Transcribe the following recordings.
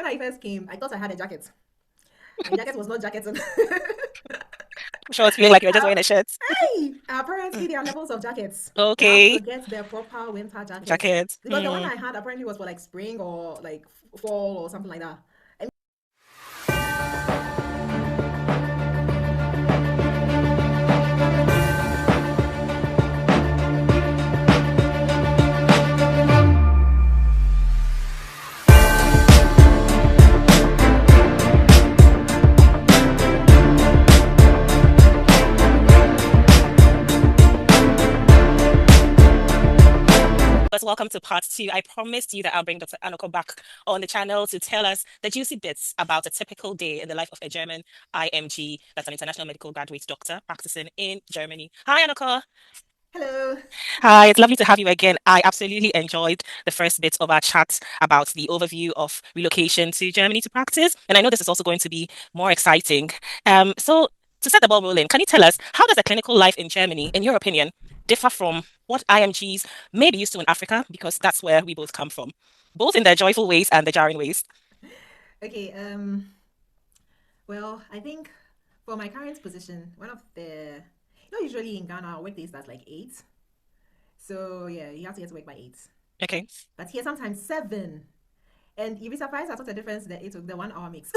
when I first came, I thought I had a jacket. My jacket was not jacketing. I'm sure it's feeling like you're just uh, wearing a shirt. hey, apparently there are levels of jackets. You have to Okay. get the proper winter jacket Jacket. because the one I had apparently was for like spring or like fall or something like that. But welcome to part two. I promised you that I'll bring Dr. Anoko back on the channel to tell us the juicy bits about a typical day in the life of a German IMG, that's an international medical graduate doctor practicing in Germany. Hi, Anoko. Hello. Hi, it's lovely to have you again. I absolutely enjoyed the first bit of our chat about the overview of relocation to Germany to practice. And I know this is also going to be more exciting. So to set the ball rolling, can you tell us how does a clinical life in Germany, in your opinion, differ from what IMGs may be used to in Africa? Because that's where we both come from, both in the joyful ways and the jarring ways. Okay. Well, I think for my current position, one of the usually in Ghana our workday starts like 8. So yeah, you have to get to work by 8. Okay. But here sometimes 7. And you'd be surprised at what the difference the 1 hour makes.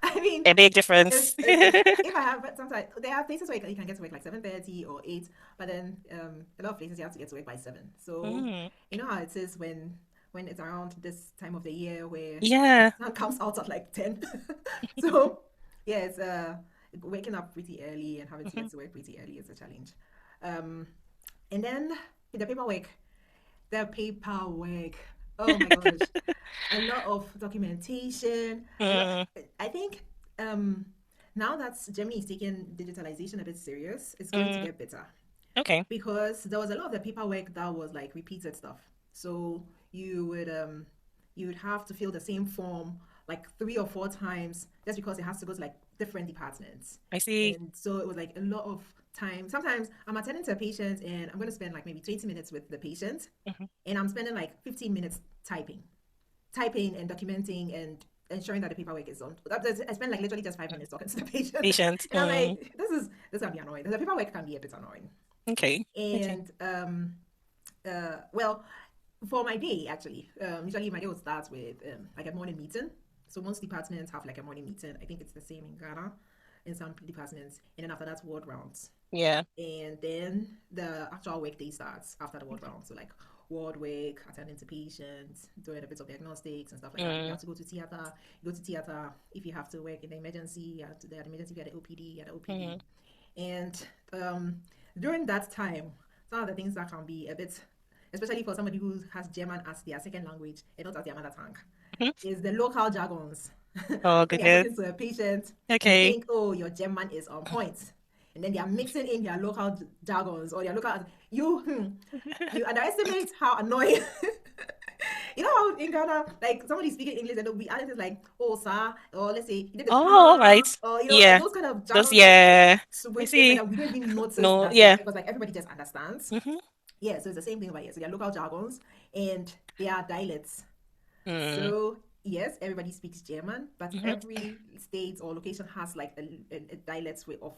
I mean, A big difference. if I have sometimes there are places where you can get to work like 7:30 or 8, but then a lot of places you have to get to work by 7. So Mm, you know how it is when it's around this time of the year where yeah. sun comes out at like 10. So yeah, it's waking up pretty early and having to Mhm. get to work pretty early is a challenge. Um, and then the paperwork, the paperwork. Oh my gosh, a lot of documentation. A lot. Mm, I think um, now that Germany is taking digitalization a bit serious, it's going to mm, get better okay. because there was a lot of the paperwork that was like repeated stuff. So you would have to fill the same form like 3 or 4 times just because it has to go to like different departments. I see. And so it was like a lot of time. Sometimes I'm attending to a patient and I'm going to spend like maybe 20 minutes with the patient Mhm. and I'm spending like 15 minutes typing and documenting and ensuring that the paperwork is on. I spend like literally just 5 minutes talking to the patient, Patient. and I'm like, this can be annoying. The paperwork can be a bit annoying. Okay. Okay. And well, for my day actually, usually my day will start with like a morning meeting. So most departments have like a morning meeting. I think it's the same in Ghana, in some departments, and then after that, ward rounds, Yeah. and then the actual work day starts after the ward round. So like ward work, attending to patients, doing a bit of diagnostics and stuff like that. If you Mm, have to go to theater, you go to theater. If you have to work in the emergency, you have to the emergency, you have the OPD, you have the OPD. mhm. And during that time, some of the things that can be a bit, especially for somebody who has German as their second language and not as their mother tongue, Mhm. is the local jargons. Oh, When you're goodness. talking to a patient, you Okay. think, oh, your German is on point. And then they are mixing in their local jargons or their local. You underestimate how annoying. You know how in Ghana, like somebody speaking English and they'll be adding things like, oh, sir, or let's say, you did the Oh, all right. pa, or, Yeah. those kind of Those, jargons that yeah. I switch inside see. that we don't even notice No, that yeah. because like everybody just understands. Mm-hmm. Yeah, so it's the same thing over here. So there are local jargons and there are dialects. Mm, So yes, everybody speaks German, but mm-hmm. every state or location has like a dialect way of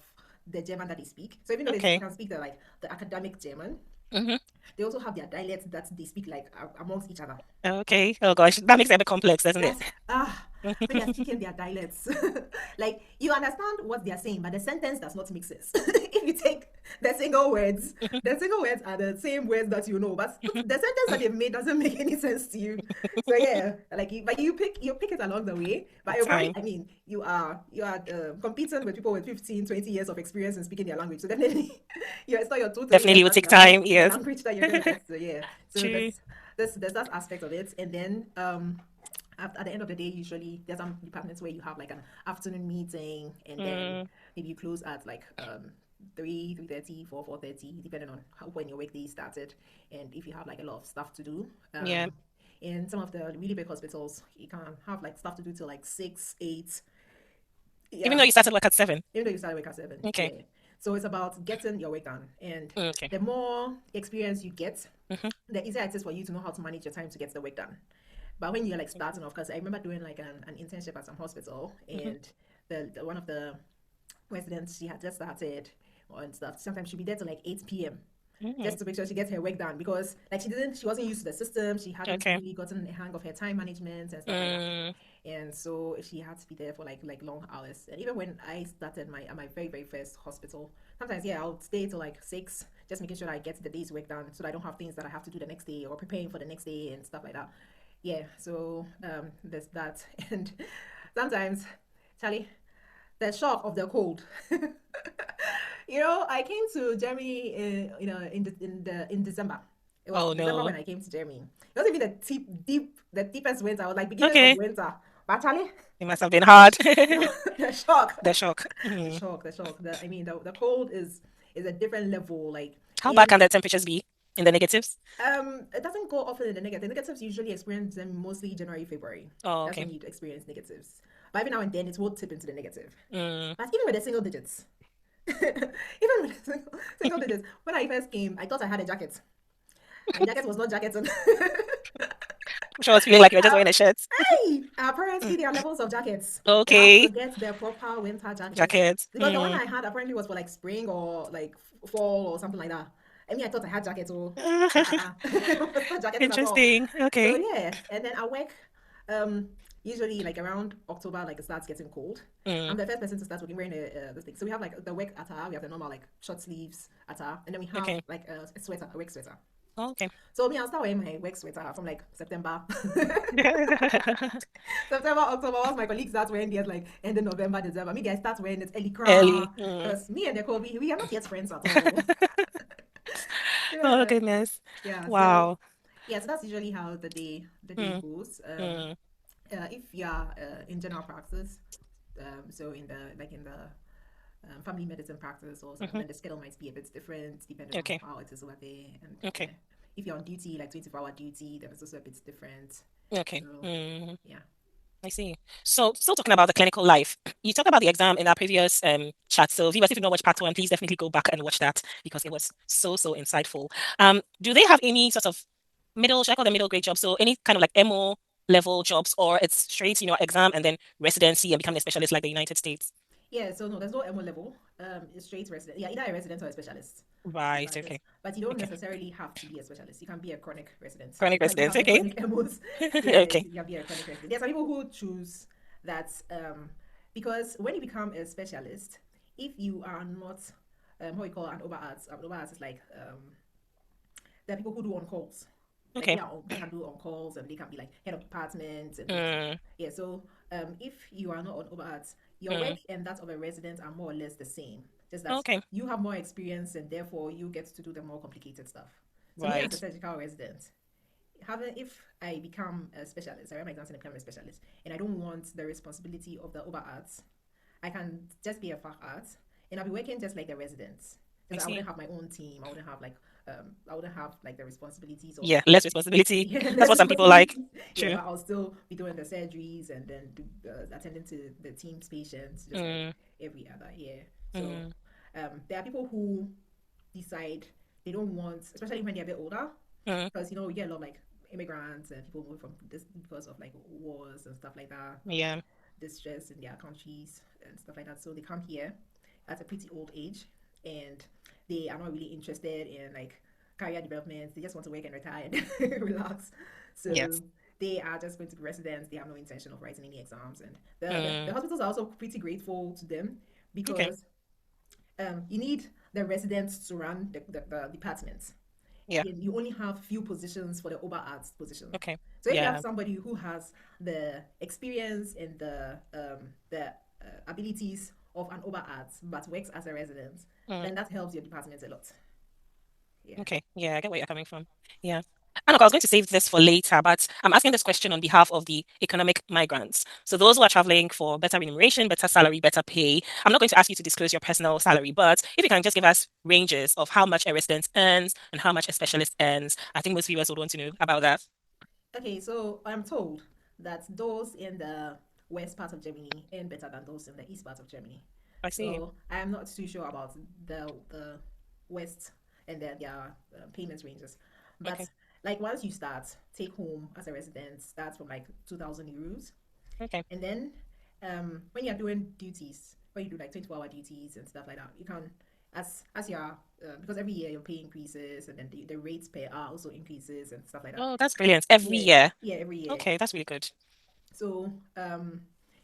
the German that they speak. So even though they Okay. can speak the like the academic German, Mm-hmm. they also have their dialects that they speak like amongst each other. Okay. Oh gosh, that makes it a bit complex, doesn't it? That's when they're speaking their dialects. Like you understand what they're saying, but the sentence does not make sense. If you take the single words are the same words that you know, but the sentence that they've made doesn't make any sense to you. So yeah, like but you pick it along the way. But you're probably, Time. I mean, you are competing with people with 15, 20 years of experience in speaking their language. So definitely, it's not your 2, 3 years Definitely will that take you have learned time. to speak the Yes. language that you're gonna get. So yeah, so True. there's that aspect of it, and then at the end of the day, usually there's some departments where you have like an afternoon meeting, and then Mm, maybe you close at like 3:30, 4:30, depending on when your workday started, and if you have like a lot of stuff to do. yeah. In some of the really big hospitals, you can have like stuff to do till like 6, 8. Even Yeah, though you started work at 7. even though you started work at 7. Okay. Yeah. So it's about getting your work done, and Okay. the more experience you get, Mm-hmm. the easier it is for you to know how to manage your time to get the work done. But when you're like starting off, because I remember doing like an internship at some hospital, Hmm. and the one of the residents, she had just started and stuff. Sometimes she'd be there till like 8 p.m. Mm. just to make sure she gets her work done, because like she wasn't used to the system. She hadn't Okay. really gotten the hang of her time management and stuff like that. Mm. And so she had to be there for like long hours. And even when I started my at my very very first hospital, sometimes yeah I'll stay till like 6, just making sure that I get the day's work done, so that I don't have things that I have to do the next day or preparing for the next day and stuff like that. Yeah, so there's that. And sometimes, Charlie, the shock of the cold. I came to Germany in December. It was Oh December no. when I came to Germany. It wasn't even the deepest winter. It was like beginning of Okay. winter. But Charlie, It must have been hard. the, the shock, The shock. the Mhm. shock, the shock. The cold is a different level. Like How bad in can the temperatures be in the negatives? it doesn't go often in the negative. The negatives usually experience them mostly January, February. Oh, That's okay. when you experience negatives. But every now and then it will tip into the negative. Mm. But even with the single digits, even with the single digits, when I first came, I thought I had a jacket. My jacket was not jacket. I'm sure I was feeling like you were just uh, wearing a shirt. hey, Mm. apparently there are levels of jackets. You have to Okay. get the proper winter jacket, Jacket. because the one Mm. I had apparently was for like spring or like fall or something like that. I mean, I thought I had jackets, so it was not jacketing at all. Interesting. So Okay. yeah, and then I work um usually like around October, like it starts getting cold. Mm. I'm the first person to start working wearing this thing. So we have like the work attire, we have the normal like short sleeves attire, and then we have Okay. like a sweater, a work sweater. Okay. So me, I'll start wearing my work sweater from like September. September, October, once my colleagues start wearing theirs like end of November, December. Me, I start wearing it early Early. cra. Mm. Because me and the Kobe, we are not yet friends at all. Oh Yeah. goodness. Yeah. So Wow. yeah, so that's usually how the day Mm. goes. Mm. If you are in general practice, so in the family medicine practice or something, Hmm. then the schedule might be a bit different depending on Okay. how it is over there. And Okay. yeah, if you're on duty, like 24-hour duty, then it's also a bit different. Okay. So Mm. yeah. I see. So, still talking about the clinical life, you talked about the exam in our previous chat. So, viewers, if you've not watched part one, please definitely go back and watch that because it was so insightful. Do they have any sort of middle, should I call them middle grade jobs? So, any kind of like MO level jobs, or it's straight, exam and then residency and becoming a specialist like the United States? Yeah, so no, there's no MO level. It's straight resident. Yeah, either a resident or a specialist in Right. practice. Okay. But you don't Okay. necessarily have to be a specialist. You can be a chronic resident. Chronic Just like we residence. have the Okay. chronic MOs. Yes, Okay. you can be a chronic resident. There's some people who choose that because when you become a specialist, if you are not what we call an over arts is like there are people who do on calls. Like Okay. they can do on calls and they can be like head of departments and Mm. yeah. So if you are not on over arts, your work Mm. and that of a resident are more or less the same. Just that Okay. you have more experience and therefore you get to do the more complicated stuff. So me as a Right. surgical resident, having if I become a specialist, I write my exams and become a specialist, and I don't want the responsibility of the over arts, I can just be a fach art and I'll be working just like the residents. I Just I see. wouldn't have my own team. I wouldn't have like the responsibilities of Yeah. Less responsibility. yeah, That's less what some people like. responsibilities. Yeah, True. but I'll still be doing the surgeries and then attending to the team's patients just like Mm. every other year. So Mm. there are people who decide they don't want, especially when they're a bit older, Mm. because we get a lot of like immigrants and people move from this because of like wars and stuff like that, Yeah. distress in their countries and stuff like that. So they come here at a pretty old age and they are not really interested in like career development. They just want to work and retire and relax. So Yes. they are just going to be residents. They have no intention of writing any exams. And the Mm. hospitals are also pretty grateful to them Okay. because you need the residents to run the departments. Yeah. You only have few positions for the over arts position. Okay. So if you have Yeah. somebody who has the experience and the abilities of an over arts but works as a resident, Mm. then that helps your department a lot. Yeah. Okay. Yeah, I get where you're coming from. Yeah. And look, I was going to save this for later, but I'm asking this question on behalf of the economic migrants. So those who are traveling for better remuneration, better salary, better pay. I'm not going to ask you to disclose your personal salary, but if you can just give us ranges of how much a resident earns and how much a specialist earns, I think most viewers would want to know about that. Okay, so I'm told that those in the west part of Germany earn better than those in the east part of Germany. I see. So I'm not too sure about the west and their payment ranges, but Okay. like once you start, take home as a resident starts from like 2,000 euros. Okay. And then when you're doing duties, when you do like 24-hour duties and stuff like that, you can, as you are, because every year your pay increases and then the rates per hour also increases and stuff like that. Oh, that's brilliant. Every Yeah, year. yeah, every year. Okay, that's really good. So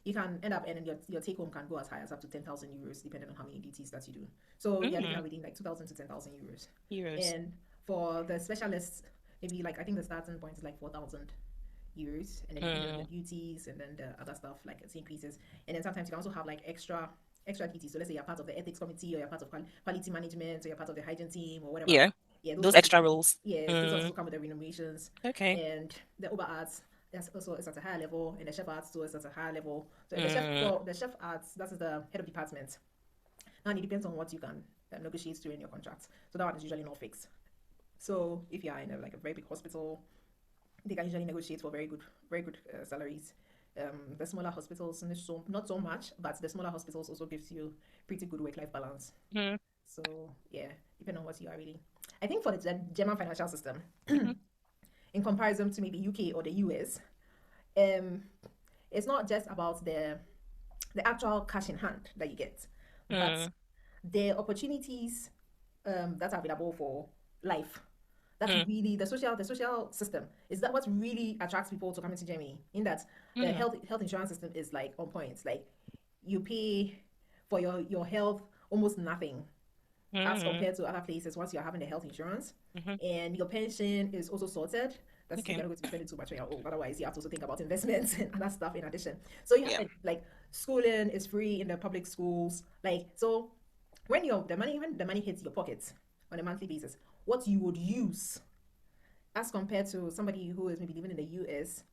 you can end up earning your take home can go as high as up to 10,000 euros depending on how many duties that you do. So you're looking Mm, at within like 2,000 to 10,000 euros. euros. And for the specialists, maybe like I think the starting point is like 4,000 euros, and then depending on the Mm, duties and then the other stuff, like it increases. And then sometimes you can also have like extra duties. So let's say you're part of the ethics committee, or you're part of quality management, or you're part of the hygiene team, or whatever. yeah, Yeah, those those ones, extra roles. yes, those ones Mm, also come with the remunerations. okay. And the Uber ads, that's also is at a higher level, and the chef ads too is at a higher level. So Mm, the chef ads, that is the head of department. Now it depends on what you can negotiate during your contract. So that one is usually not fixed. So if you are in like a very big hospital, they can usually negotiate for very good salaries. The smaller hospitals, not so much, but the smaller hospitals also gives you pretty good work-life balance. mm, So yeah, depending on what you are really. I think for the German financial system, mhm, in comparison to maybe UK or the US, um, it's not just about the actual cash in hand that you get, but mm, the opportunities that are available for life. That's mm, really the social system. Is that what really attracts people to come into Germany? In that the mm, health insurance system is like on point. Like you pay for your health almost nothing as mm, compared to other places once you're having the health insurance. mhm. And your pension is also sorted. That's you're Okay. not going to be spending too much on your own. Otherwise, you have to also think about investments and other stuff in addition. So you have Yeah. like schooling is free in the public schools. Like so, when the money hits your pockets on a monthly basis, what you would use as compared to somebody who is maybe living in the US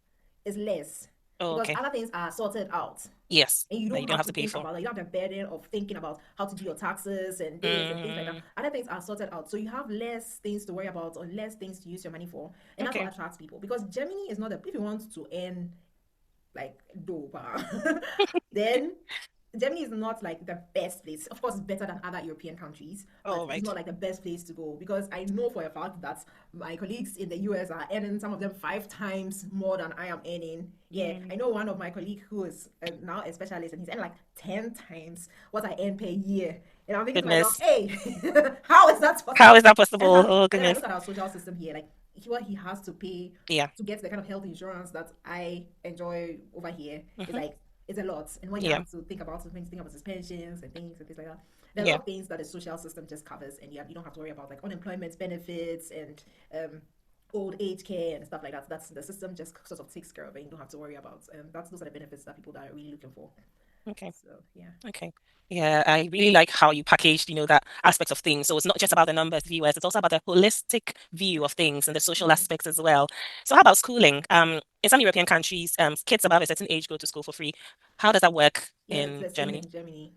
is less Oh, because okay. other things are sorted out Yes, and you that you don't don't have have to to pay think for. about it. You don't have the burden of thinking about how to do your taxes and this and things like that. Mm, Other things are sorted out. So you have less things to worry about or less things to use your money for. And that's what okay. attracts people because Germany is not a, if you want to earn like dope, then Germany is not like the best place. Of course, it's better than other European countries, but All it's right. not like the best place to go because I know for a fact that my colleagues in the US are earning some of them 5 times more than I am earning. Yeah, I Mm, know one of my colleagues who is now a specialist and he's earning like 10 times what I earn per year. And I'm thinking to myself, goodness. hey, how is that How is possible? that And possible? Oh, then I goodness. look at our social system here, like what he has to pay Yeah. to get the kind of health insurance that I enjoy over here is Hmm. like it's a lot. And when you Yeah. have to think about something, think about his pensions and things like that. There are a Yeah. lot of things that the social system just covers, and you don't have to worry about like unemployment benefits and old age care and stuff like that. That's the system just sort of takes care of, and you don't have to worry about. That's those are the benefits that people that are really looking for. Okay. So yeah, Okay. Yeah, I really like how you packaged, that aspect of things. So it's not just about the numbers, viewers, it's also about the holistic view of things and the social yeah, aspects as well. So how about schooling? In some European countries, kids above a certain age go to school for free. How does that work yeah. It's in the same Germany? in Germany.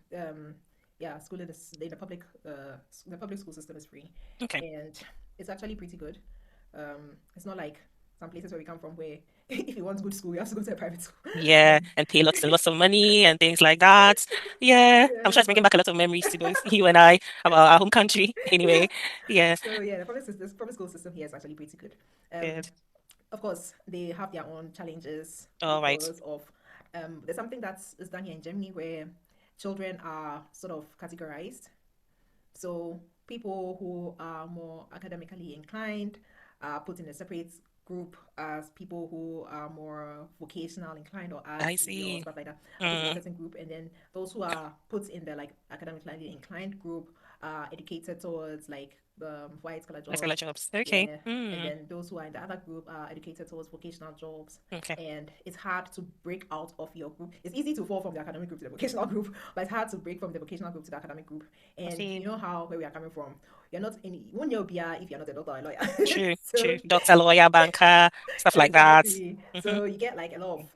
Yeah, schooling is the public school system is free, Okay. and it's actually pretty good. It's not like some places where we come from where if you want good school, you have to go to a private school. Yeah, Um, and pay lots and lots of money and things like that. Yeah, I'm yeah, sure it's bringing but back a lot of memories to both you and I about our home country. Anyway, yeah, so yeah, the public school system here is actually pretty good. Um, good. of course, they have their own challenges All right. because of there's something that's is done here in Germany where children are sort of categorized. So people who are more academically inclined are put in a separate group as people who are more vocational inclined or I artsy or see. stuff like that are put in a Mm, certain group, and then those who are put in the like academically inclined group are educated towards like white collar let's go jobs. jobs. Okay. Yeah, and Mm, then those who are in the other group are educated towards vocational jobs, okay. and it's hard to break out of your group. It's easy to fall from the academic group to the vocational group, but it's hard to break from the vocational group to the academic group. I And see. you know how where we are coming from. You're not in one year if you're not a doctor or a lawyer. True, So true. Doctor, lawyer, banker, stuff like that. exactly. Mm-hmm. So you get like a lot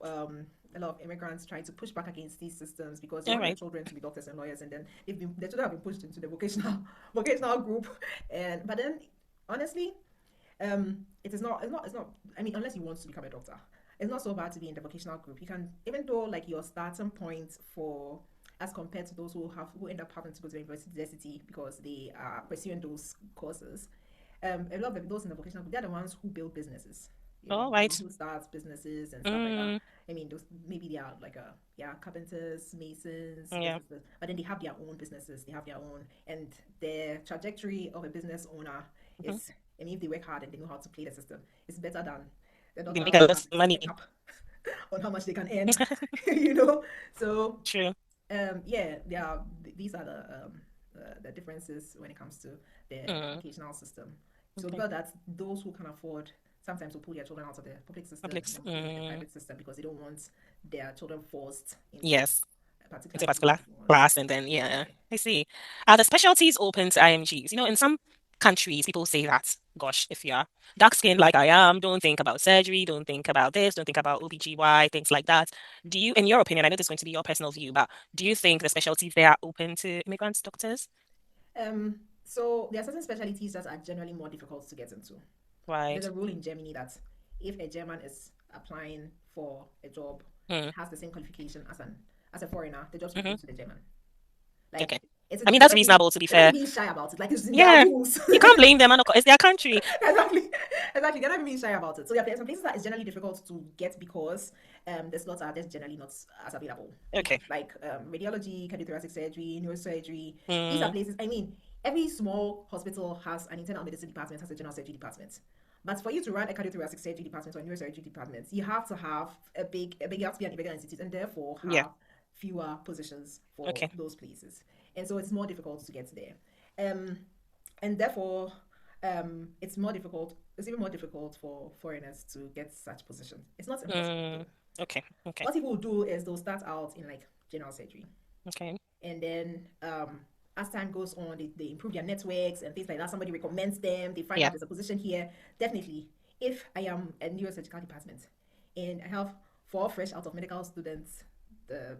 of immigrants trying to push back against these systems because they All want their right. children to be doctors and lawyers, and then their children have been pushed into the vocational group. And but then honestly, it's not. I mean, unless you want to become a doctor, it's not so bad to be in the vocational group. You can, even though like your starting point for as compared to those who end up having to go to university because they are pursuing those courses. A lot of those in the vocational group, they're the ones who build businesses. All The one right. who starts businesses and stuff like that. Mm, I mean, those maybe they are like yeah, carpenters, masons, yeah. but then they have their own businesses. They have their own, and their trajectory of a business owner Hmm. is, I mean, if they work hard and they know how to play the system, it's better than the They doctor make a who lot have of a certain money. cap on how much they can earn. you know, so True. yeah, these are the differences when it comes to the Mm, educational system. So okay. because that's those who can afford sometimes will pull their children out of the public system and Publics. want to put them in the private system because they don't want their children forced into Yes. a particular It's a field particular that they want. class, and then yeah, Yeah. I see. Are the specialties open to IMGs? In some countries, people say that, gosh, if you're dark skinned like I am, don't think about surgery, don't think about this, don't think about OBGY, things like that. Do you, in your opinion, I know this is going to be your personal view, but do you think the specialties there are open to immigrant doctors? So there are certain specialties that are generally more difficult to get into. There's Right. a rule in Germany that if a German is applying for a job Mm, and has the same qualification as a foreigner, the jobs will go hmm. to the German. Like Okay. it's I mean, they're that's not being reasonable to be they're not fair. even being shy about it. Like it's in their Yeah. rules. You can't blame them. It's their country. exactly, exactly. They're not even being shy about it. So there are some places that is generally difficult to get because the slots are just generally not as available. Okay. Like radiology, cardiothoracic surgery, neurosurgery. These are Mm, places. I mean, every small hospital has an internal medicine department, has a general surgery department. But for you to run a cardiothoracic surgery department or a neurosurgery department, you have to have you have to be an bigger institute and therefore yeah. have fewer positions for Okay. those places. And so it's more difficult to get there. Um, and therefore, it's even more difficult for foreigners to get such positions. It's not impossible Mm, though. okay. Okay. What people will do is they'll start out in like general surgery, Okay. and then as time goes on, they improve their networks and things like that. Somebody recommends them, they find Yeah. out there's a position here. Definitely, if I am a neurosurgical department and I have four fresh out of medical students, the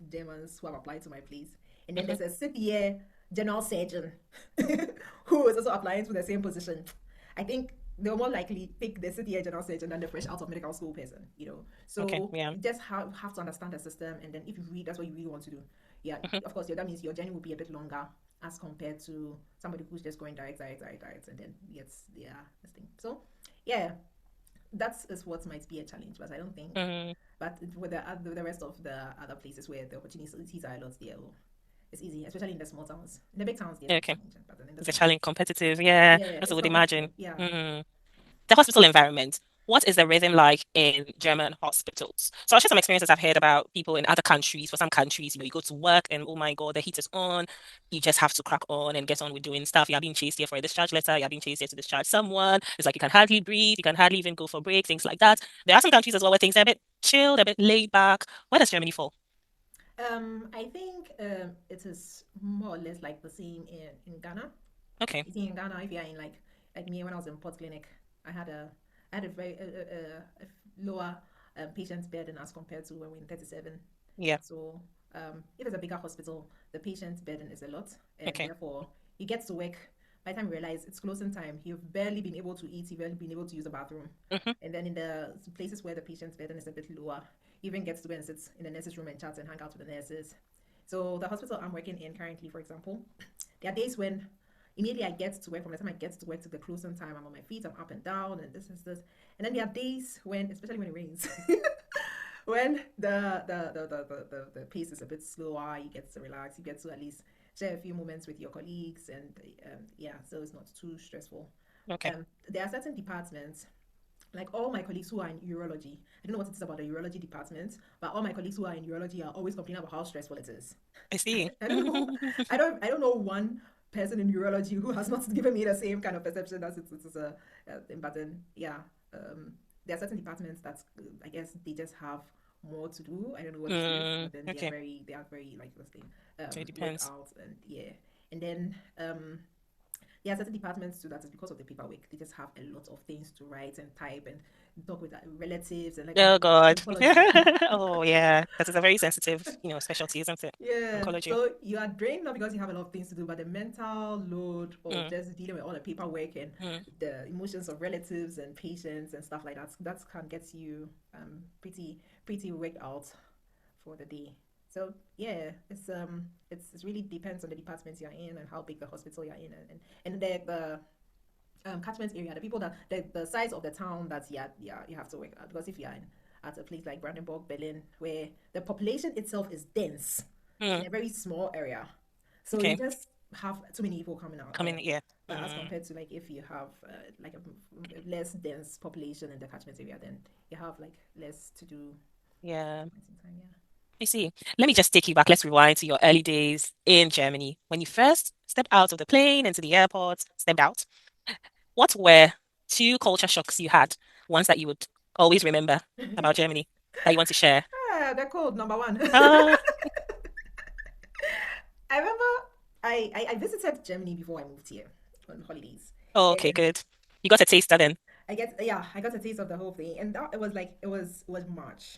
Germans who have applied to my place, and then Hmm. there's a CPA general surgeon who is also applying to the same position, I think they'll more likely pick the CPA general surgeon than the fresh out of medical school person. Okay. So Yeah. you just have to understand the system, and then if you really that's what you really want to do, yeah, Hmm. of course, that means your journey will be a bit longer as compared to somebody who's just going direct, and then gets this thing. So, yeah, that is what might be a challenge, but I don't think. Mm, But with the rest of the other places where the opportunities are a lot there, it's easy, especially in the small towns. In the big towns, there's no okay. challenge, but then in the It's a small challenge, towns, competitive. Yeah. yeah, As I it's would imagine. competitive. Yeah. Mm. The hospital environment. What is the rhythm like in German hospitals? So I'll share some experiences I've heard about people in other countries. For some countries, you go to work and oh my God, the heat is on. You just have to crack on and get on with doing stuff. You're being chased here for a discharge letter. You're being chased here to discharge someone. It's like you can hardly breathe. You can hardly even go for break, things like that. There are some countries as well where things are a bit chilled, a bit laid back. Where does Germany fall? I think it is more or less like the same in Ghana. Okay. You see, in Ghana, if you're in like me when I was in Port Clinic, I had a very lower patient burden as compared to when we are in 37. Yeah. So if it's a bigger hospital, the patient burden is a lot, and Okay. therefore you get to work. By the time you realize it's closing time, you've barely been able to eat, you've barely been able to use the bathroom. Hmm. And then in the places where the patient's burden is a bit lower, you even get to go and sit in the nurses' room and chat and hang out with the nurses. So the hospital I'm working in currently, for example, there are days when immediately I get to work, from the time I get to work to the closing time, I'm on my feet, I'm up and down, and this is this. And then there are days when, especially when it rains, when the pace is a bit slower, you get to relax, you get to at least share a few moments with your colleagues, and yeah, so it's not too stressful. Okay. There are certain departments, like all my colleagues who are in urology. I don't know what it is about the urology department, but all my colleagues who are in urology are always complaining about how stressful it is. I see. I don't know. I don't know one person in urology who has not given me the same kind of perception as it's a thing. But then yeah, there are certain departments that I guess they just have more to do. I don't know what it is, but then Okay. they are very like this thing, So it worked depends. out, and yeah, and then there are certain departments too that is because of the paperwork. They just have a lot of things to write and type and talk with relatives and like Oh God. oncology. Oh yeah. That is a very sensitive, specialty, isn't it? Yeah, Oncology. so you are drained not because you have a lot of things to do, but the mental load of Mm, just dealing with all the paperwork and mm, the emotions of relatives and patients and stuff like that. That can get you pretty worked out for the day. So yeah, it's really depends on the department you're in and how big the hospital you're in, and the catchment area, the people that the size of the town that you have to work at. Because if you're at a place like Brandenburg, Berlin, where the population itself is dense in Mm, a very small area, so you okay. just have too many people coming out Come in, there. yeah. But as compared to like if you have like a less dense population in the catchment area, then you have like less to do Yeah. at the time. Yeah. I see. Let me just take you back. Let's rewind to your early days in Germany. When you first stepped out of the plane into the airport, stepped out, what were two culture shocks you had? Ones that you would always remember about Germany that you want to share? They're cold. Number one. Uh, I remember I visited Germany before I moved here on holidays, oh, okay, and good. You got a taster then. I got a taste of the whole thing, and that it was like it was March,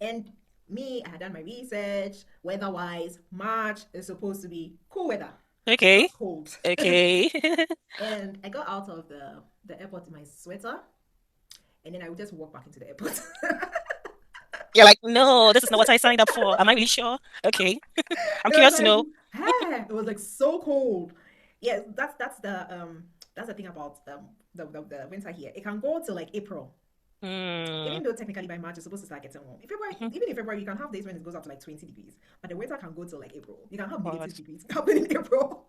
and me I had done my research. Weather wise, March is supposed to be cool weather, Okay, not cold. okay. And I got out of the airport in my sweater, and then I would just walk back into the airport. You're like, no, this is not what I signed up for. Am I really sure? Okay. I'm It was curious to like, know. it was like so cold. Yeah, that's the thing about the winter here. It can go to like April. Mm, Even though technically by March it's supposed to start getting warm. In February, mhm. even in February, you can have days when it goes up to like 20 degrees. But the winter can go to like April. You can have God. negative degrees happening in April.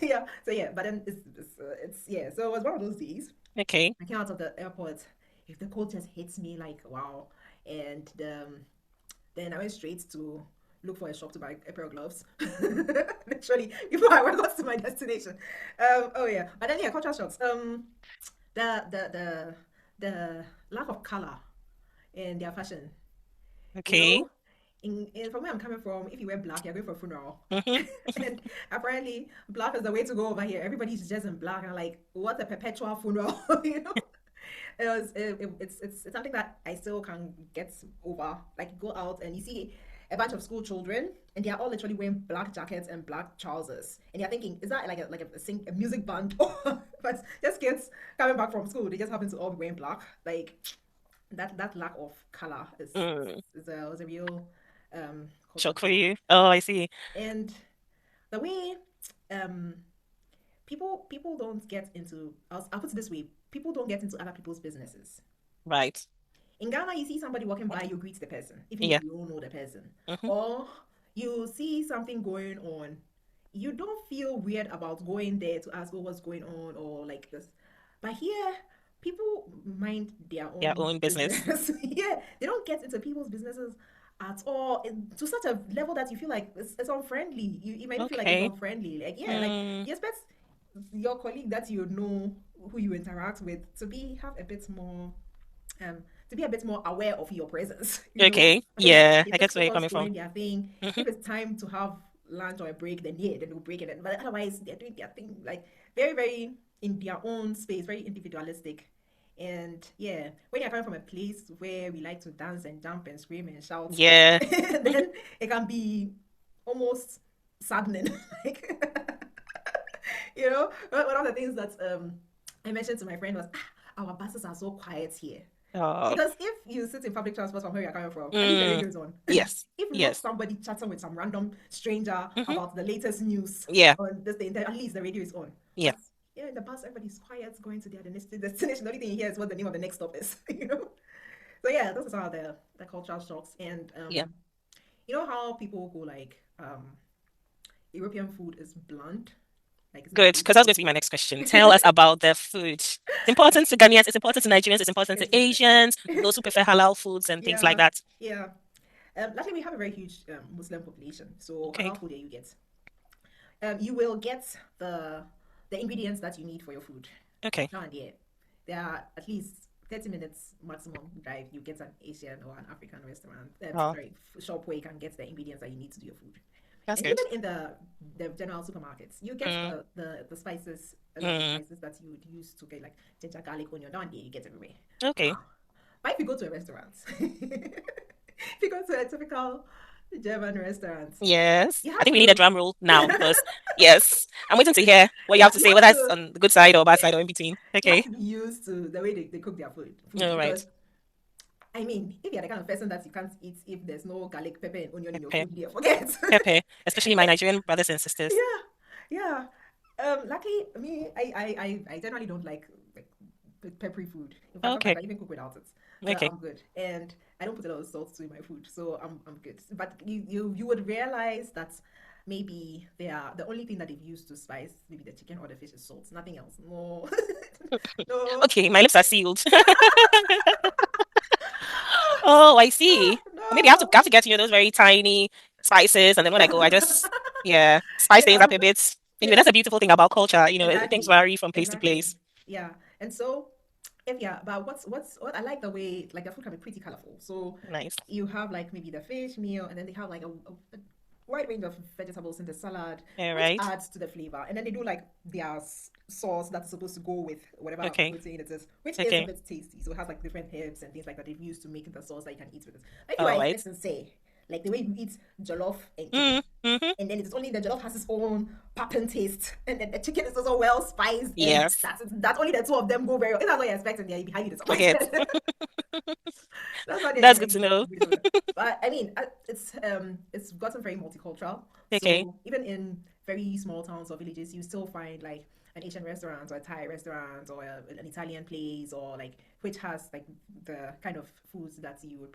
Yeah. So yeah, but then it's yeah. So it was one of those days. Okay. I came out of the airport. If the cold just hits me like wow, and then I went straight to look for a shop to buy a pair of gloves. Literally, before I got to my destination. Oh yeah, but then yeah, culture shocks. The the the the lack of color in their fashion. You Okay. know, from where I'm coming from, if you wear black, you're going for a funeral. Hmm. And apparently, black is the way to go over here. Everybody's just in black, and like, what a perpetual funeral, you know? It's something that I still can get over. Like, go out and you see a bunch of school children, and they are all literally wearing black jackets and black trousers, and you're thinking, is that like a music band? But just kids coming back from school, they just happen to all be wearing black. Like that lack of color Mm. is a real culture Shock for shock. you. Oh, I see. And the way um people don't get into I'll put it this way, people don't get into other people's businesses. Right. In Ghana, you see somebody walking by, you greet the person, even if Yeah. you don't know the person. Hmm. Or you see something going on, you don't feel weird about going there to ask, oh, what's going on, or like this. But here, people mind their Their own own business. business. Yeah, they don't get into people's businesses at all to such a level that you feel like it's unfriendly. You might feel like it's Okay. unfriendly. Like, yeah, like Mm, you expect your colleague that you know who you interact with to be have a bit more um to be a bit more aware of your presence, you know. okay. I think Yeah, they I just get where you're focus coming from. doing their thing. Hmm. If it's time to have lunch or a break, then yeah, then they'll break it. But otherwise, they're doing their thing like very, very in their own space, very individualistic. And yeah, when you're coming from a place where we like to dance and jump and scream and shout, Yeah. then it can be almost saddening. Like, you know, one of the things that I mentioned to my friend was, our buses are so quiet here. Oh. Because if you sit in public transport from where you're coming from, at least the Mm, radio is on. yes. If not Yes. somebody chatting with some random stranger Hmm. about the latest news Yeah. on this thing, then at least the radio is on. Yeah. But yeah, in the bus, everybody's quiet, going to their destination. The only thing you hear is what the name of the next stop is, you know? So yeah, those are some of the cultural shocks. And Yeah. you know how people go like, European food is bland? Like, it's very Good, because that's going basic. to be my next question. Tell us about the food. It's important to Ghanaians, it's important to Nigerians, it's important to It's Asians, those who prefer halal foods and things like yeah, that. yeah. Luckily, we have a very huge Muslim population, so Okay. halal food there you will get the ingredients that you need for your food. Okay. Now and there, there are at least 30 minutes maximum drive. You get an Asian or an African restaurant, Oh, sorry, shop where you can get the ingredients that you need to do your food. that's And good. even in the general supermarkets, you get Mm, the spices, a lot of the mm, spices that you would use to get like ginger, garlic, onion. Down there, you get everywhere. okay. Ah, but if you go to a restaurant, if you go to a typical German restaurant, Yes. you I have think we need a to drum roll now because, yes, I'm waiting to hear what you yeah, have to say, whether it's on the good side or bad side or in between. you have Okay. to be used to the way they cook their food All because right. I mean, if you're the kind of person that you can't eat if there's no garlic, pepper, and onion in your Pepe. food, yeah, forget. Pepe. Especially my Nigerian brothers and sisters. Yeah, yeah. Luckily, me, I generally don't like peppery food. In fact, sometimes Okay. I even cook without it, so Okay. I'm good. And I don't put a lot of salt to in my food, so I'm good. But you would realize that maybe they are the only thing that they've used to spice maybe the chicken or the fish is salt, nothing else. No, no, Okay, my lips are sealed. Oh, I see. Maybe I no. have to get, those very tiny spices, and then when I go, I just, yeah, spice things up Yeah, a bit. Anyway, that's yeah, a beautiful thing about culture. Things exactly, vary from place to exactly. place. Yeah, and so if yeah, but what I like the way like the food can be pretty colorful. So Nice. you have like maybe the fish meal, and then they have like a wide range of vegetables in the salad, All which right. adds to the flavor. And then they do like their sauce that's supposed to go with whatever Okay. protein it is, which is a Okay. bit tasty. So it has like different herbs and things like that they've used to make the sauce that you can eat with it. If you are All right. expecting, say, like the way you eat jollof and chicken, Mm-hmm. and then it is only the jollof has its own popping taste, and then the chicken is also well spiced, and Yes. that's only the two of them go very well. If that's what you're expecting, yeah, you'll be highly Forget. disappointed. That's what That's they good to know. but I mean, it's gotten very multicultural. Okay. So even in very small towns or villages, you still find like an Asian restaurant or a Thai restaurant or an Italian place or like which has like the kind of foods that you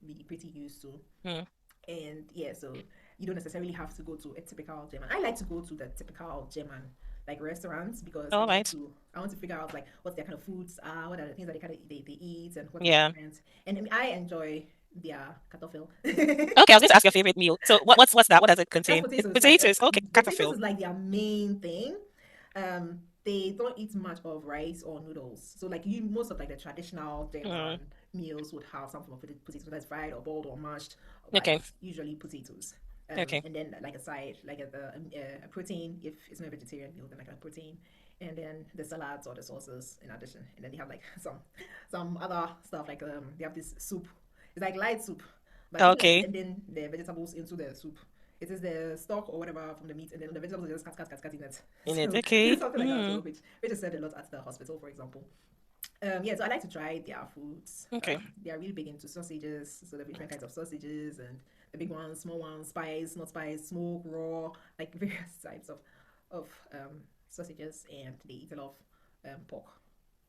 be pretty used to. Mm. And yeah, so you don't necessarily have to go to a typical German. I like to go to the typical German like restaurants because All right. I want to figure out like what their kind of foods are, what are the things that they eat, and what's Yeah. different. And I mean, I enjoy their kartoffel. Okay, I was going to ask your favorite meal. So what's that? What does it That's contain? It's potatoes. Like potatoes. Okay, potatoes catapil. is like their main thing. They don't eat much of rice or noodles. So like you, most of like the traditional Mm. German meals would have some form of potatoes, whether it's fried or boiled or mashed, but Okay. it's usually potatoes. Okay. And then like a side, like a protein. If it's not a vegetarian meal, then like a protein, and then the salads or the sauces in addition. And then they have like some other stuff like they have this soup. It's like light soup, but instead of Okay. blending the vegetables into the soup, it is the stock or whatever from the meat, and then the vegetables are just cut in it. In it. So Okay. something like that as well, Mm. which is said a lot at the hospital, for example. Yeah, so I like to try their foods. Okay. They are really big into sausages, so the different kinds of sausages and the big ones, small ones, spice, not spice, smoke, raw, like various types of sausages, and they eat a lot of pork.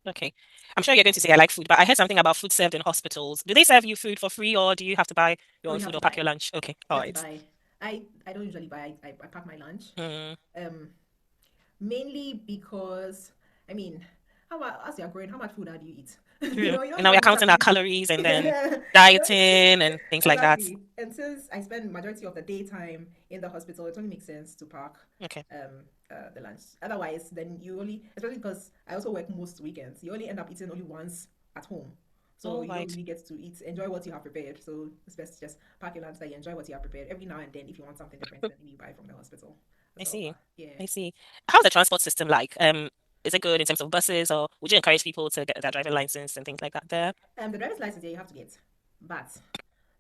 Okay. I'm sure you're going to say I like food, but I heard something about food served in hospitals. Do they serve you food for free or do you have to buy your No, own you have food to or pack buy. your lunch? Okay. You All have to right. buy. I don't usually buy. I pack my lunch. Mm. Um, Mainly because I mean, how much as you're growing, how much food do you eat? True. You don't And now we're spend much counting our activity. calories and then You don't- dieting and things like that. exactly. And since I spend majority of the daytime in the hospital, it only makes sense to pack Okay. the lunch. Otherwise, then you only, especially because I also work most weekends, you only end up eating only once at home. So All you don't right. really get to eat, enjoy what you have prepared. So it's best to just pack your lunch that you enjoy what you have prepared. Every now and then, if you want something different, then you buy from the hospital I as well. see. But yeah. I see. How's the transport system like? Is it good in terms of buses or would you encourage people to get their driving license and things like that there? The driver's license, yeah, you have to get, but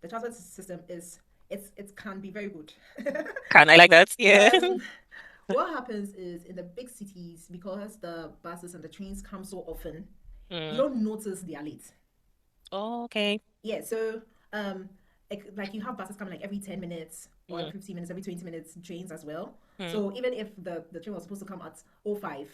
the transport system is it can be very good. Can I like that? Yeah. um, what happens is in the big cities because the buses and the trains come so often, you Mm. don't notice they are late. Oh, okay. Yeah, so um, like you have buses coming like every 10 minutes or every Mm. 15 minutes, every 20 minutes, trains as well. Mm. So even if the train was supposed to come at 05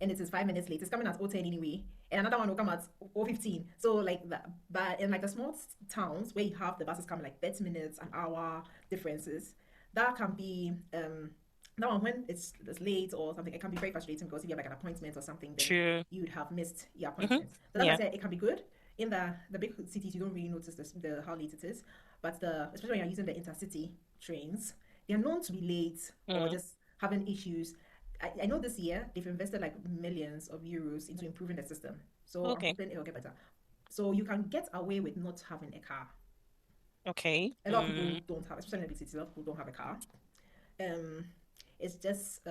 and it is 5 minutes late, it's coming at 010 anyway, and another one will come at 015. So like that, but in like the small towns where you have the buses coming like 30 minutes, an hour differences, that can be that one when it's late or something, it can be very frustrating because if you have like an appointment or something, then True. you would have missed your Mm-hmm. appointment. So that's why I Yeah. said it can be good in the big cities. You don't really notice the how late it is, but especially when you're using the intercity trains, they are known to be late or Mm. just having issues. I know this year they've invested like millions of euros into improving the system, so I'm Okay. hoping it'll get better. So you can get away with not having a car. Okay. A lot of people Mm. don't have, especially in the big cities. A lot of people don't have a car. Um, it's just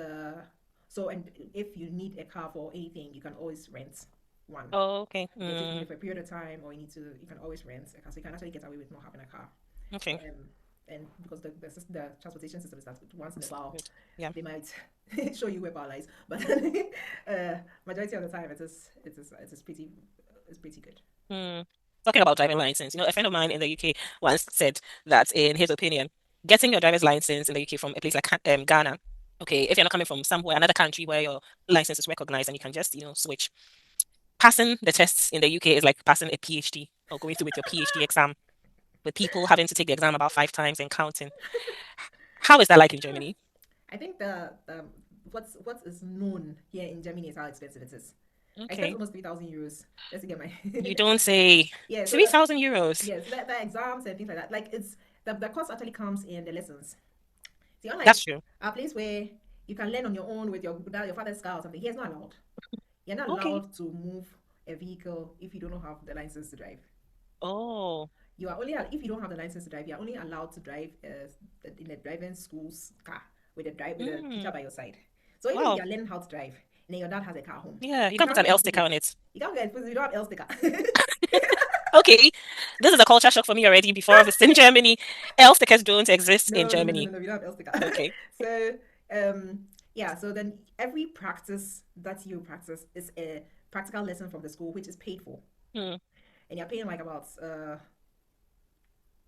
so, and if you need a car for anything, you can always rent one. Oh, okay. You're taking Mm. it for a period of time, or you can always rent a car. So you can actually get away with not having a car. Okay. Um, and because the transportation system is that once in a That's while good. Yeah. they might show you where power lies, but majority of the time it is pretty good. Mm. Talking about driving license, a friend of mine in the UK once said that in his opinion, getting your driver's license in the UK from a place like Ghana. Okay, if you're not coming from somewhere, another country where your license is recognized and you can just, switch. Passing the tests in the UK is like passing a PhD or going through with your PhD exam, with people having to take the exam about 5 times and counting. How is that like in Germany? I think the what is known here in Germany is how expensive it is. I spent Okay. almost 3,000 euros just to get my You don't say yeah. So that 3,000 euros. yeah, so the exams and things like that. Like it's the cost actually comes in the lessons. See, That's unlike true. a place where you can learn on your own with your father's car or something, here it's not allowed. You're not Okay. allowed to move a vehicle if you don't have the license to drive. Oh. You are only if you don't have the license to drive, you're only allowed to drive in a driving school's car with a teacher Mm. by your side. So even if Wow. you're learning how to drive and then your dad has a car home, Yeah, you you can't put can't an go L and put sticker it. on it. You can't go and put it. You don't have L sticker. Okay. This is a culture shock for me already before visiting Germany. L stickers don't exist in Germany. No. We don't have L sticker. Okay. So um, yeah. So then every practice that you practice is a practical lesson from the school, which is paid for, Hmm. and you're paying like about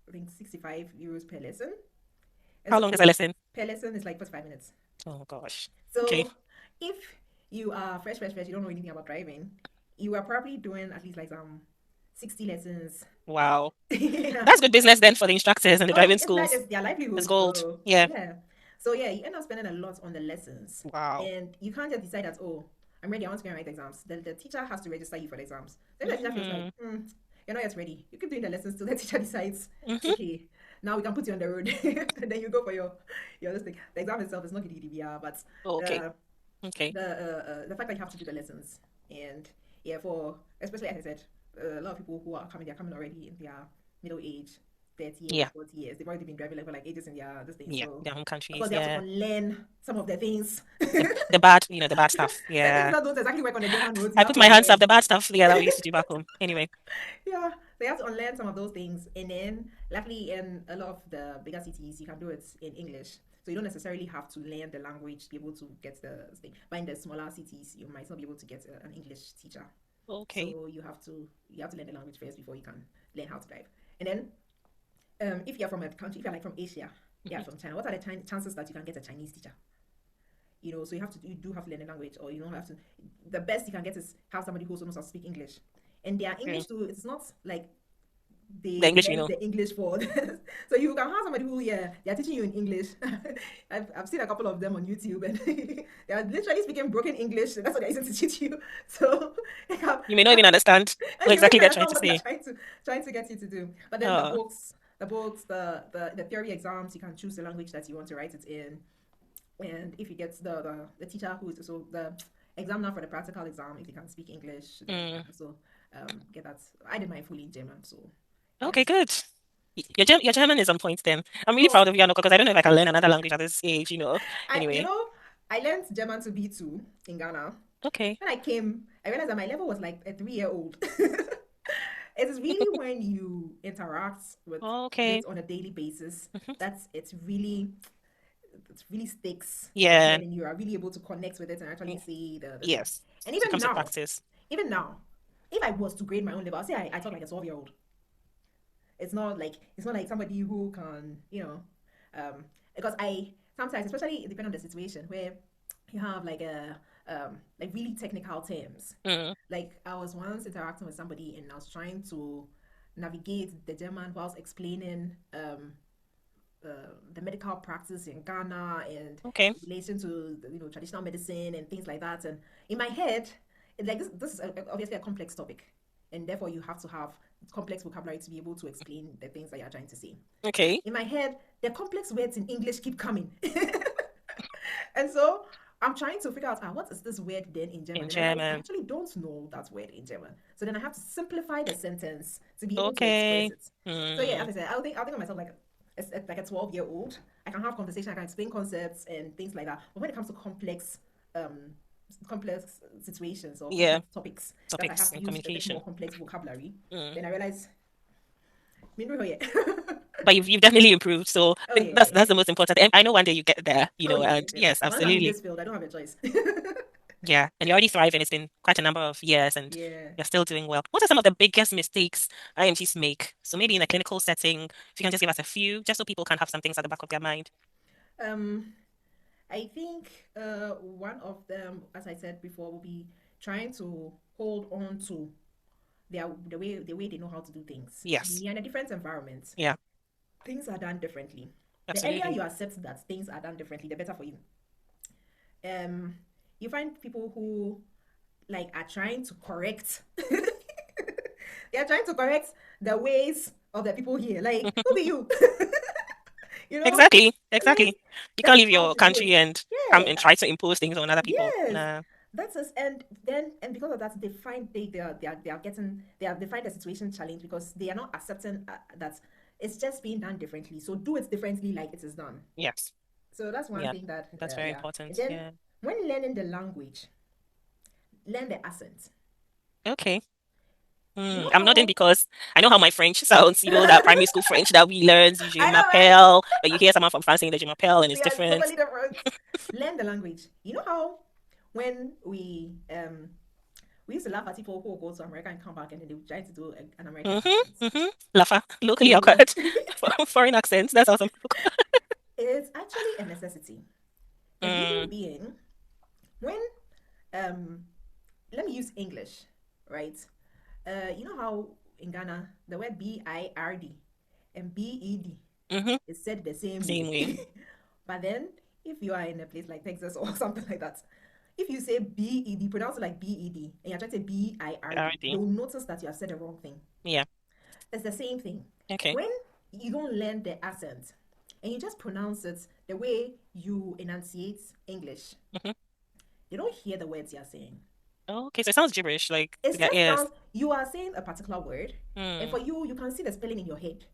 I think 65 euros per lesson. And How so long is a lesson? per lesson is like 45 minutes. Oh gosh. Okay. So if you are fresh, you don't know anything about driving, you are probably doing at least like 60 lessons. Wow. Yeah. That's good business then for the instructors and the Oh, driving it's like schools. it's their It's livelihood. gold. So Yeah. yeah. So yeah, you end up spending a lot on the lessons. Wow. And you can't just decide that, oh, I'm ready, I want to go and write exams. The teacher has to register you for the exams. Then the teacher feels like, Mm. you're not yet ready. You keep doing the lessons till the teacher decides, Mm-hmm. okay, now we can put you on the road. And then you go for your this thing. The exam itself is not GDDBR, but Oh, okay. uh, Okay. the fact that you have to do the lessons. And yeah, for especially as I said, a lot of people who are coming, they're coming already in their middle age, 30 years, Yeah. 40 years. They've already been driving for like ages in their this thing. Yeah. So Their home of course countries. they have to Yeah. unlearn some of the things. The bad, the bad stuff. The things Yeah. that don't exactly work on the German roads, you I have put to my hands up. unlearn. The bad stuff. Yeah, that we used to do back home. Anyway. Yeah, so you have to unlearn some of those things. And then luckily in a lot of the bigger cities you can do it in English. So you don't necessarily have to learn the language to be able to get the thing. But in the smaller cities you might not be able to get an English teacher. Okay. So you have to learn the language first before you can learn how to drive. And then if you're from a country, if you're like from Asia, yeah, Mhm. from China, what are the chances that you can get a Chinese teacher? So you do have to learn the language, or you don't have to. The best you can get is have somebody who also knows how to speak English, and their Okay. English too. It's not like The they English, learn the English for. So you can have somebody who, yeah, they're teaching you in English. I've seen a couple of them on YouTube, and they are literally speaking broken English. That's what they're using to teach you. So You may not even understand what you don't exactly even they're trying understand to what they're say. trying to get you to do. But then Oh. the theory exams, you can choose the language that you want to write it in. And if you get the teacher who is also the examiner for the practical exam, if you can speak English, then you Mm. can also get that. I did mine fully in German, so yeah. Okay, good. Your German is on point then. I'm really Oh, proud of you, Anoka, because I don't know if I can learn another language at this age. I you Anyway. know I learned German to B2 in Ghana. Okay. When I came, I realized that my level was like a 3 year old. It is really when you interact with Okay. this on a daily basis Mhm. that it really sticks in your Yeah. head and you are really able to connect with it and actually see the thing. Yes. And So it comes to practice. even now, if I was to grade my own level, I'll say I talk like a 12-year-old. It's not like somebody who can, because I sometimes, especially depending on the situation, where you have like really technical terms. Mm. Like I was once interacting with somebody and I was trying to navigate the German whilst explaining the medical practice in Ghana and Okay. relation to traditional medicine and things like that. And in my head, like this is obviously a complex topic, and therefore you have to have complex vocabulary to be able to explain the things that you're trying to say. Okay. In my head, the complex words in English keep coming, and so I'm trying to figure out what is this word then in In German, and I realize I German. actually don't know that word in German. So then I have to simplify the sentence to be able to express Okay. it. So yeah, Mm. as I said, I'll think of myself like a 12-year-old. I can have conversation, I can explain concepts and things like that. But when it comes to um complex situations or Yeah. complex topics that I Topics have to and use a bit communication. more complex vocabulary, Mm. then I realize, yeah. But you've definitely improved. So I Oh think yeah, that's yeah, that's yeah. the most important. And I know one day you get there, Oh yes, and yes, yes. yes, Once I'm in absolutely. this field, I don't have a choice. Yeah. And you're already thriving. It's been quite a number of years and Yeah. you're still doing well. What are some of the biggest mistakes IMGs make? So maybe in a clinical setting, if you can just give us a few, just so people can have some things at the back of their mind. Um, I think one of them, as I said before, will be trying to hold on to the way they know how to do things. Yes. You're in a different environment. Yeah, Things are done differently. The earlier absolutely. you accept that things are done differently, the better for you. Um, you find people who like are trying to correct. They are trying to correct the ways of the people here. Like, who be you? You know, Exactly. this Exactly. You can't that's leave how your it is. country and come and Yeah, try to impose things on other people. yes, Nah. that's us. And then and because of that, they find they are getting they find the situation challenge because they are not accepting that it's just being done differently. So do it differently, like it is done. Yes. So that's one Yeah. thing that That's very yeah. And important. then Yeah. when learning the language, learn the accent. Okay. You know I'm nodding how because I know how my French sounds, that primary school French that we learned, je I know, right? m'appelle, but you hear someone from France saying that je m'appelle and it's Yeah, it's different. totally different. Learn the language. You know how when we used to laugh at people who would go to America and come back and then they would try to do an American accent. Mm-hmm. Mm-hmm. Lafa, locally So occurred. Foreign accents. That's how some people. it's actually a necessity. The reason Mm, being, when um, let me use English, right? You know how in Ghana the word BIRD and BED mm-hmm. is said the same Same way. way, but then if you are in a place like Texas or something like that, if you say BED, pronounce it like BED, and you're trying to say BIRD, they Already. will notice that you have said the wrong thing. Yeah. It's the same thing. Okay. When you don't learn the accent and you just pronounce it the way you enunciate English, Mm-hmm. they don't hear the words you're saying. Oh, okay. So it sounds gibberish, like to It their just ears. sounds, you are saying a particular word, and Mm. for you, you can see the spelling in your head.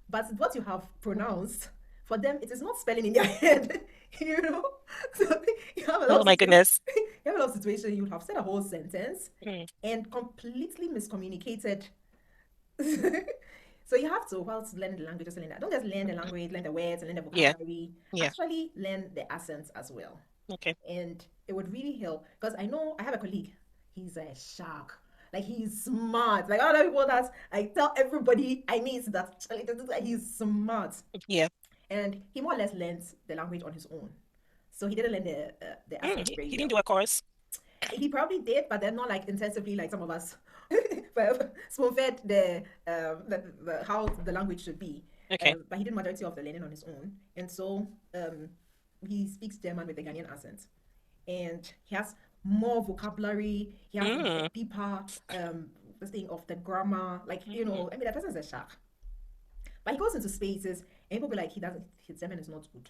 But what you have pronounced, for them, it is not spelling in their head. You know? So you have a lot Oh of my situations. goodness. You have a lot of situations you would have said a whole sentence Mm. and completely miscommunicated. So you have to, whilst learning the language, just learn that. Don't just learn the language, learn the words, and learn the Yeah. vocabulary. Yeah. Actually, learn the accents as well, Okay. and it would really help. Because I know I have a colleague. He's a shark. Like he's smart. Like other people that I tell everybody I meet that he's smart, Yeah. and he more or less learns the language on his own. So he didn't learn the accent He, very he didn't well. do a course. He probably did, but then not like intensively like some of us. Spoon fed how the language should be. Okay. But he did majority of the learning on his own, and so he speaks German with a Ghanaian accent, and he has more vocabulary. He has a Mm. deeper this thing of the grammar. Like Mm. I mean, that person is a shark, but he goes into spaces, and people be like, he doesn't. His German is not good.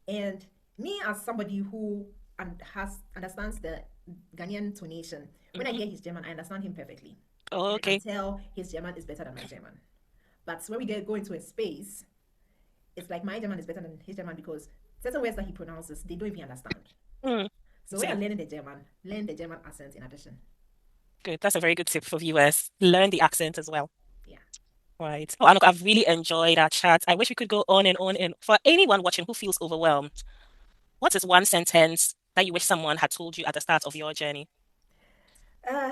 And me as somebody who understands the Ghanaian tonation, when I Mm-hmm. hear his German, I understand him perfectly, and I can Okay. tell his German is better than my German. But when we go into a space, it's like my German is better than his German because certain words that he pronounces, they don't even understand. Mm. So when See, you're learning the German, learn the German accent in addition. good. That's a very good tip for viewers. Learn the accent as well. Yeah. Right. Oh, Anok, I've really enjoyed our chat. I wish we could go on and on. And for anyone watching who feels overwhelmed, what is one sentence that you wish someone had told you at the start of your journey? Uh,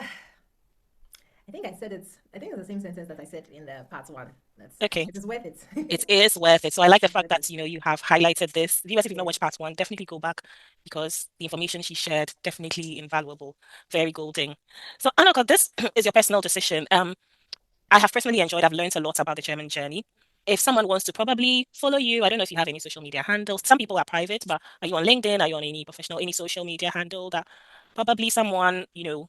I think I said it. I think it's the same sentence that I said in the part one. That's Okay. it is worth it. It is worth it. So I like the It's fact worth it. that, you have highlighted this. Viewers, if you've not Yeah. watched part one, definitely go back because the information she shared, definitely invaluable, very golden. So Anok, this is your personal decision. I have personally enjoyed, I've learned a lot about the German journey. If someone wants to probably follow you, I don't know if you have any social media handles. Some people are private, but are you on LinkedIn? Are you on any professional, any social media handle that probably someone, who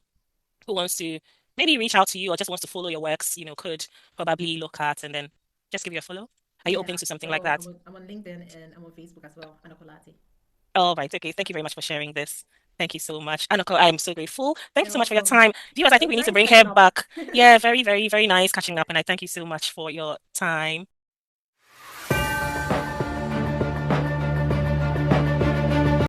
wants to maybe reach out to you or just wants to follow your works, could probably look at and then just give you a follow? Are you open Yeah. to something like So that? I'm on LinkedIn and I'm on Facebook as well. Anakolati. All right. Okay. Thank you very much for sharing this. Thank you so much. Anoko, I'm so grateful. Thank you You're so much for your welcome. time. Viewers, I It think was we need to nice bring her catching up. back. Yeah, very, very, very nice catching up. And I thank you so much for your time.